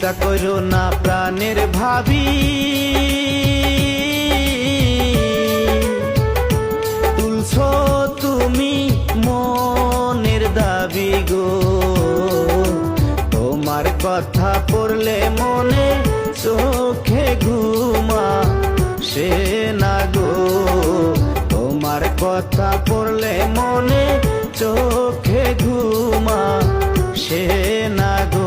চিন্তা করো না প্রাণের ভাবি, তুলছো তুমি মনের দাবি গো। তোমার কথা পড়লে মনে চোখে ঘুমা সে না গো। তোমার কথা পড়লে মনে চোখে ঘুমা সে না গো।